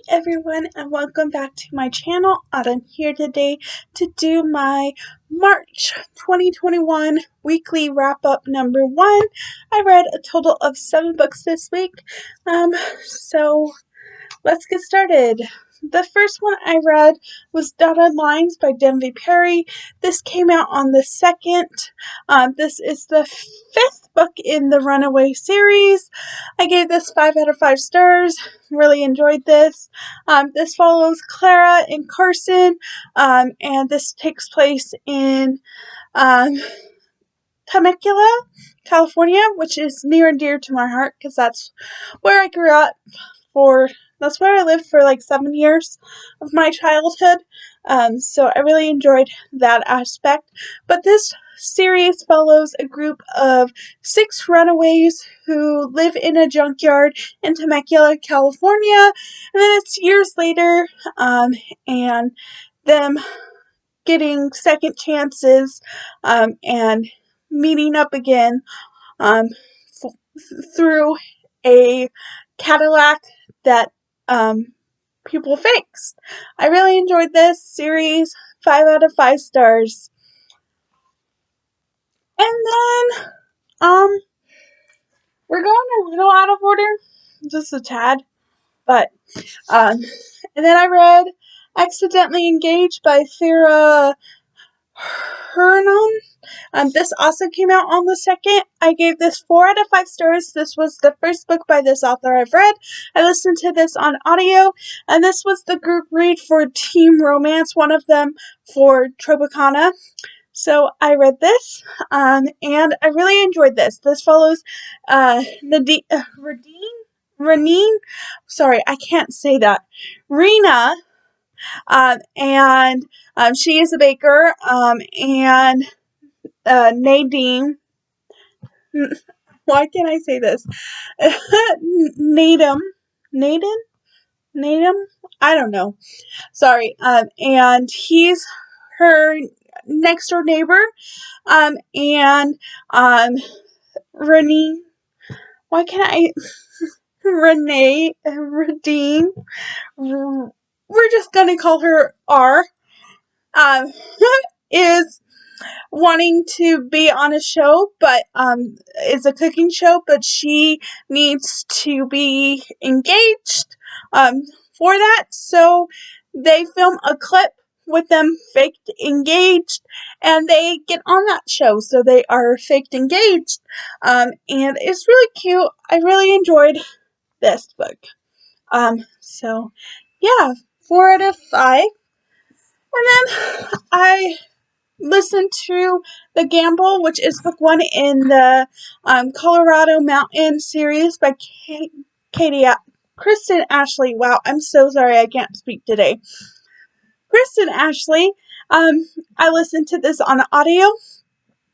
everyone, and welcome back to my channel. I'm here today to do my March 2021 weekly wrap-up number 1. I read a total of 7 books this week, so let's get started. The first one I read was Dotted Lines by Denby Perry. This came out on the 2nd. This is the 5th book in the Runaway series. I gave this 5 out of 5 stars. Really enjoyed this. This follows Clara and Carson, and this takes place in Temecula, California, which is near and dear to my heart because that's where I grew up. That's where I lived for like 7 years of my childhood. So I really enjoyed that aspect. But this series follows a group of 6 runaways who live in a junkyard in Temecula, California. And then it's years later, and them getting second chances, and meeting up again, through a Cadillac that people fixed. I really enjoyed this series. 5 out of 5 stars. And then we're going a little out of order, just a tad, but and then I read Accidentally Engaged by Farah Hernon. This also came out on the 2nd. I gave this 4 out of 5 stars. This was the first book by this author I've read. I listened to this on audio, and this was the group read for Team Romance, one of them for Tropicana. So I read this, and I really enjoyed this. This follows Reneen, sorry, I can't say that, Rena, and she is a baker, and Nadine, why can't I say this? Nadim, I don't know. Sorry. And he's her next door neighbor. And Renee, why can't I? Radine. We're just gonna call her R. Is wanting to be on a show, but it's a cooking show, but she needs to be engaged for that. So they film a clip with them faked engaged, and they get on that show. So they are faked engaged, and it's really cute. I really enjoyed this book. So yeah, 4 out of 5. And then I listened to The Gamble, which is book 1 in the Colorado Mountain series by Kristen Ashley. Wow, I'm so sorry I can't speak today. Kristen Ashley. I listened to this on audio.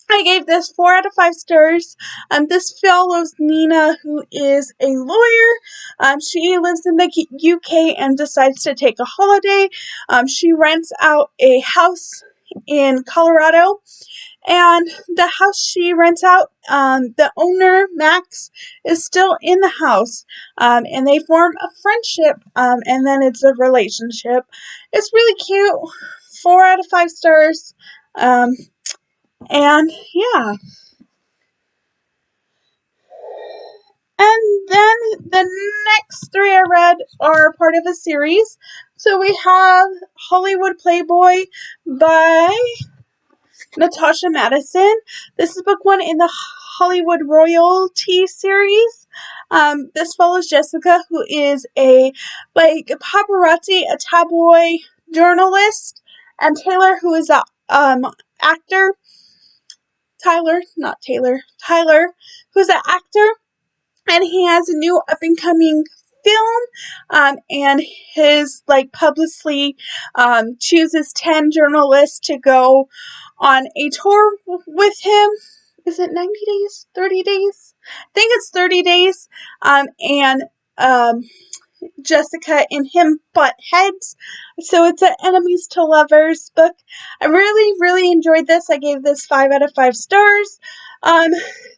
I gave this 4 out of 5 stars. This follows Nina, who is a lawyer. She lives in the UK and decides to take a holiday. She rents out a house in Colorado, and the house she rents out, the owner, Max, is still in the house, and they form a friendship, and then it's a relationship. It's really cute. 4 out of 5 stars. And yeah. And then the next 3 I read are part of a series. So we have Hollywood Playboy by Natasha Madison. This is book 1 in the Hollywood Royalty series. This follows Jessica, who is a paparazzi, a tabloid journalist, and Taylor, who is a actor. Tyler, who's an actor, and he has a new up-and-coming film, and his publicly chooses 10 journalists to go on a tour with him. Is it 90 days? 30 days? I think it's 30 days, and Jessica and him butt heads. So it's an enemies to lovers book. I really enjoyed this. I gave this 5 out of 5 stars.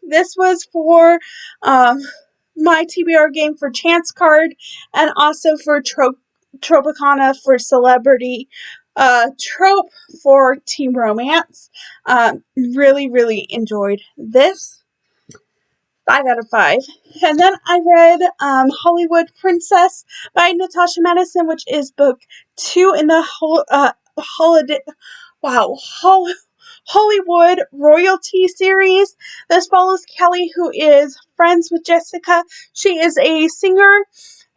This was for my TBR game for Chance Card, and also for Tropicana for celebrity, trope for teen romance. Really, really enjoyed this. 5 out of 5. And then I read Hollywood Princess by Natasha Madison, which is book 2 in the Hollywood Royalty series. This follows Kelly, who is friends with Jessica. She is a singer,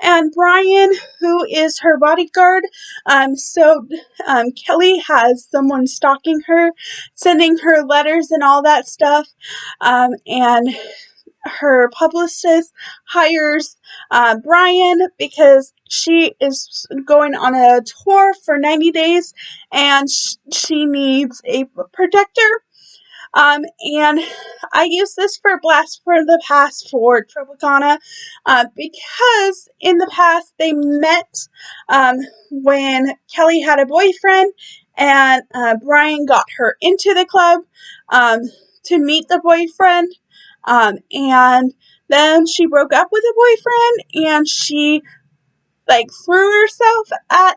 and Brian, who is her bodyguard. Kelly has someone stalking her, sending her letters and all that stuff. And her publicist hires Brian because she is going on a tour for 90 days and she needs a protector. And I use this for Blast from the Past for Tropicana because in the past they met when Kelly had a boyfriend, and Brian got her into the club to meet the boyfriend. And then she broke up with a boyfriend and she threw herself at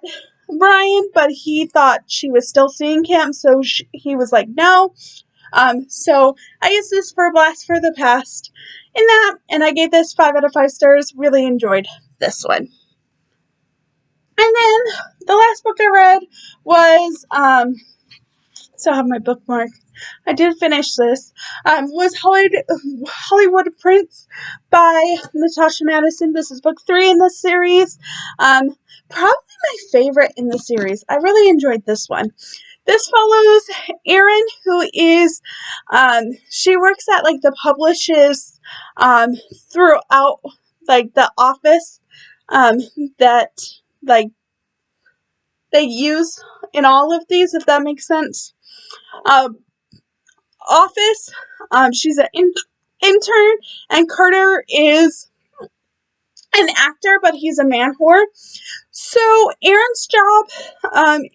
Brian, but he thought she was still seeing him, so he was like, no. So I used this for Blast for the Past in that, and I gave this 5 out of 5 stars. Really enjoyed this one. And then the last book I read was, so I have my bookmark. I did finish this. Was Hollywood Prince by Natasha Madison. This is book 3 in the series. Probably my favorite in the series. I really enjoyed this one. This follows Erin, who is, she works at the publishers throughout the office that they use in all of these, if that makes sense. Office. She's an intern, and Carter is an actor, but he's a man whore. So Erin's job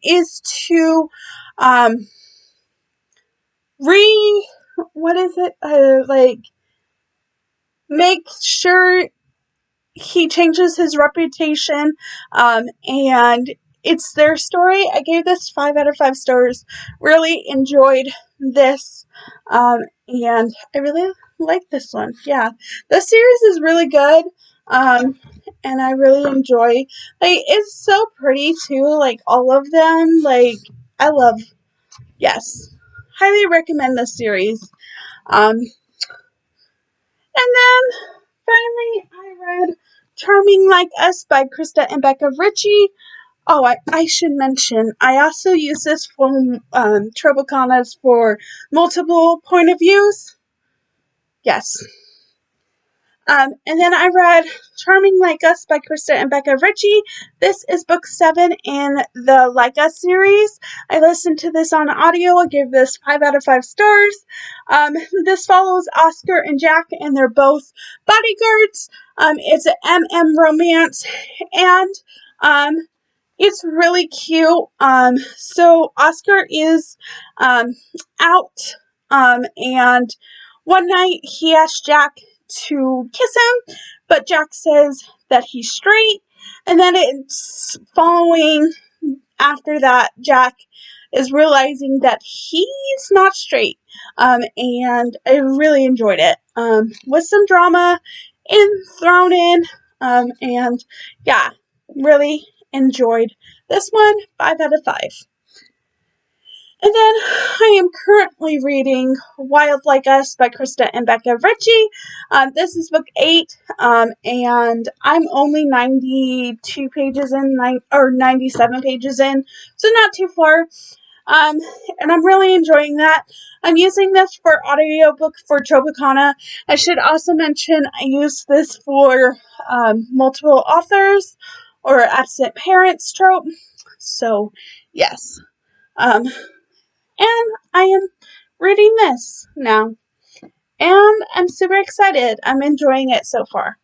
is to make sure he changes his reputation, and it's their story. I gave this 5 out of 5 stars. Really enjoyed this, and I really like this one. Yeah, the series is really good, and I really enjoy. It's so pretty too. All of them. I love. Yes, highly recommend this series. And then finally, I read Charming Like Us by Krista and Becca Ritchie. Oh, I should mention, I also use this for Tropicanas for multiple point of views. Yes. And then I read Charming Like Us by Krista and Becca Ritchie. This is book 7 in the Like Us series. I listened to this on audio. I gave this 5 out of 5 stars. This follows Oscar and Jack, and they're both bodyguards. It's an MM romance, and it's really cute. So Oscar is out, and one night he asks Jack to kiss him, but Jack says that he's straight, and then it's following after that Jack is realizing that he's not straight, and I really enjoyed it, with some drama thrown in, and yeah, really enjoyed this one. 5 out of 5. And then I am currently reading Wild Like Us by Krista and Becca Ritchie. This is book 8, and I'm only 92 pages in, or 97 pages in, so not too far. And I'm really enjoying that. I'm using this for audiobook for Tropicana. I should also mention I use this for multiple authors or absent parents trope. So, yes. And I am reading this now. And I'm super excited. I'm enjoying it so far.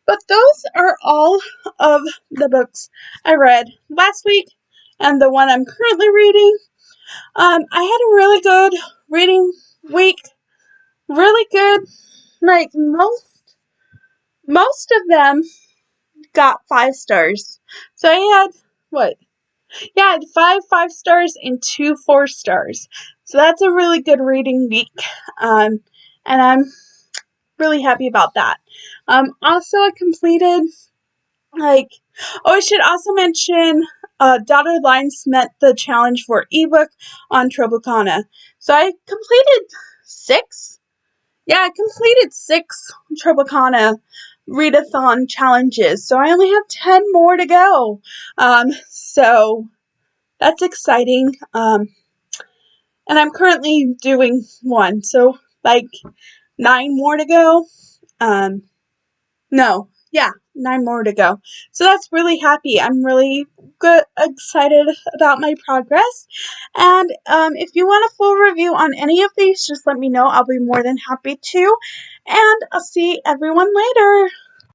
But those are all of the books I read last week and the one I'm currently reading. I had a really good reading week. Really good. Most of them got 5 stars. So I had what? Yeah, I had 5 5 stars and 2 4 stars. So that's a really good reading week. And I'm really happy about that. Also, I completed, like, oh, I should also mention, Dotted Lines met the challenge for ebook on Tropicana. So I completed 6. Yeah, I completed 6 Tropicana readathon challenges. So I only have 10 more to go. So that's exciting. And I'm currently doing 1. So, like, 9 more to go. No, yeah, 9 more to go. So that's really happy. I'm really excited about my progress. And if you want a full review on any of these, just let me know. I'll be more than happy to. And I'll see everyone later.